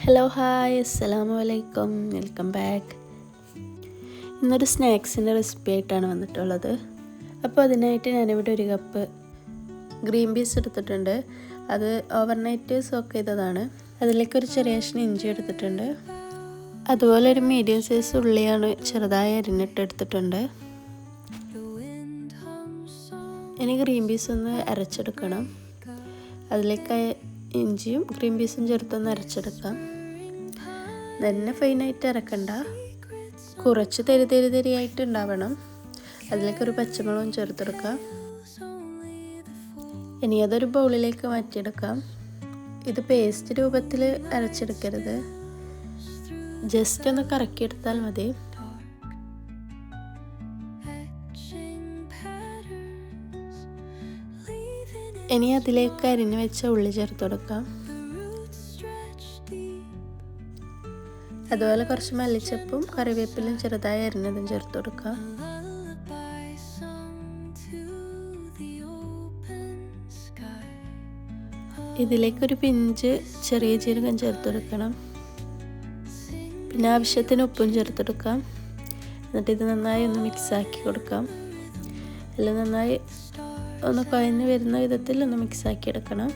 Hello hi അസ്സലാമു അലൈക്കും, welcome back. ഇന്നൊരു സ്നാക്സിൻ്റെ റെസിപ്പി ആയിട്ടാണ് വന്നിട്ടുള്ളത്. അപ്പോൾ അതിനായിട്ട് ഞാനിവിടെ ഒരു കപ്പ് ഗ്രീൻ പീസ് എടുത്തിട്ടുണ്ട്. അത് ഓവർനൈറ്റ് സോക്ക് ചെയ്തതാണ്. അതിലേക്ക് ഒരു ചെറിയ കഷ്ണം ഇഞ്ചി എടുത്തിട്ടുണ്ട്. അതുപോലെ ഒരു മീഡിയം സൈസ് ഉള്ളിയാണ് ചെറുതായി അരിഞ്ഞിട്ട് എടുത്തിട്ടുണ്ട്. ഇനി ഗ്രീൻ പീസ് ഒന്ന് അരച്ചെടുക്കണം. അതിലേക്ക് ഇഞ്ചിയും ഗ്രീൻ പീസും ചേർത്തൊന്ന് അരച്ചെടുക്കാം. തന്നെ ഫൈനായിട്ട് അരക്കണ്ട, കുറച്ച് തരിയായിട്ട് ഉണ്ടാവണം. അതിലേക്കൊരു പച്ചമുളകും ചേർത്തെടുക്കാം. ഇനി അതൊരു ബൗളിലേക്ക് മാറ്റിയെടുക്കാം. ഇത് പേസ്റ്റ് രൂപത്തിൽ അരച്ചെടുക്കരുത്, ജസ്റ്റ് ഒന്ന് കറക്കിയെടുത്താൽ മതി. ഇനി അതിലേക്ക് അരിഞ്ഞു വെച്ച ഉള്ളി ചേർത്ത് കൊടുക്കാം. അതുപോലെ കുറച്ച് മല്ലിച്ചപ്പും കറിവേപ്പിലും ചെറുതായി അരിഞ്ഞതും ചേർത്ത് കൊടുക്കാം. ഇതിലേക്കൊരു പിഞ്ച് ചെറിയ ജീരകം ചേർത്ത് കൊടുക്കണം. പിന്നെ ആവശ്യത്തിന് ഉപ്പും ചേർത്തെടുക്കാം. എന്നിട്ട് ഇത് നന്നായി ഒന്ന് മിക്സാക്കി കൊടുക്കാം. എല്ലാം നന്നായി ഒന്ന് കുഴഞ്ഞ് വരുന്ന വിധത്തിൽ ഒന്ന് മിക്സാക്കി എടുക്കണം.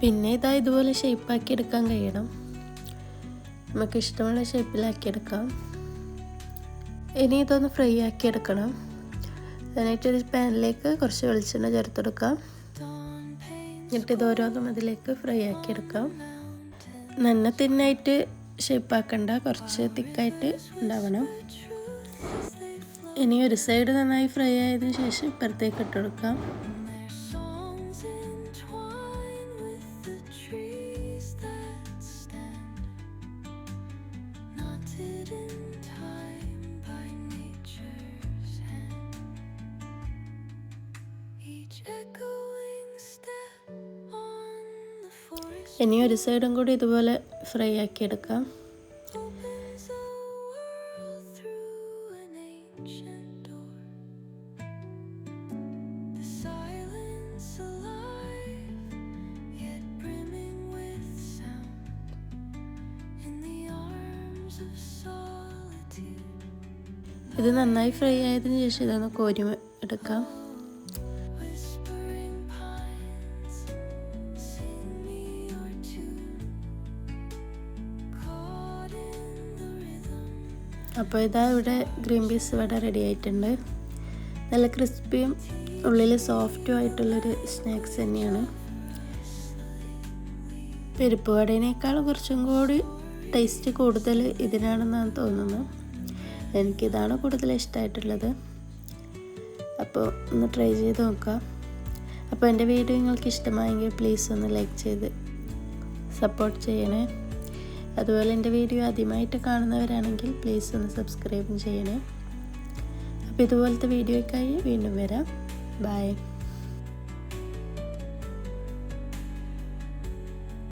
പിന്നെ ഇതുപോലെ ഷേപ്പാക്കി എടുക്കാൻ കഴിയണം. നമുക്ക് ഇഷ്ടമുള്ള ഷേപ്പിലാക്കിയെടുക്കാം. ഇനി ഇതൊന്ന് ഫ്രൈ ആക്കി എടുക്കണം. അതിനായിട്ടൊരു പാനിലേക്ക് കുറച്ച് വെളിച്ചെണ്ണ ചേർത്തെടുക്കാം. എന്നിട്ട് ഇത് ഓരോന്നും അതിലേക്ക് ഫ്രൈ ആക്കി എടുക്കാം. നന്ന തിന്നായിട്ട് ഷേപ്പാക്കണ്ട, കുറച്ച് തിക്കായിട്ട് ഉണ്ടാവണം. ഇനി ഒരു സൈഡ് നന്നായി ഫ്രൈ ആയതിനു ശേഷം ഇപ്പുറത്തേക്ക് ഇട്ടെടുക്കാം. ഇനി ഒരു സൈഡും കൂടി ഇതുപോലെ ഫ്രൈ ആക്കി എടുക്കാം. ഇത് നന്നായി ഫ്രൈ ആയതിനു ശേഷം ഇതൊന്ന് കോരി എടുക്കാം. അപ്പോൾ ഇതാ ഇവിടെ ഗ്രീൻ പീസ് വട റെഡി ആയിട്ടുണ്ട്. നല്ല ക്രിസ്പിയും ഉള്ളിൽ സോഫ്റ്റും ആയിട്ടുള്ളൊരു സ്നാക്സ് തന്നെയാണ്. പരിപ്പ് വടേനേക്കാളും കുറച്ചും കൂടി ടേസ്റ്റ് കൂടുതൽ ഇതിനാണെന്നാണ് തോന്നുന്നത്. എനിക്കിതാണ് കൂടുതൽ ഇഷ്ടമായിട്ടുള്ളത്. അപ്പോൾ ഒന്ന് ട്രൈ ചെയ്ത് നോക്കാം. അപ്പോൾ എൻ്റെ വീഡിയോ നിങ്ങൾക്ക് ഇഷ്ടമായെങ്കിൽ പ്ലീസ് ഒന്ന് ലൈക്ക് ചെയ്ത് സപ്പോർട്ട് ചെയ്യണേ. അതുപോലെ എൻ്റെ വീഡിയോ ആദ്യമായിട്ട് കാണുന്നവരാണെങ്കിൽ പ്ലീസ് ഒന്ന് സബ്സ്ക്രൈബും ചെയ്യണേ. അപ്പോൾ ഇതുപോലത്തെ വീഡിയോയ്ക്കായി വീണ്ടും വരാം. ബൈ.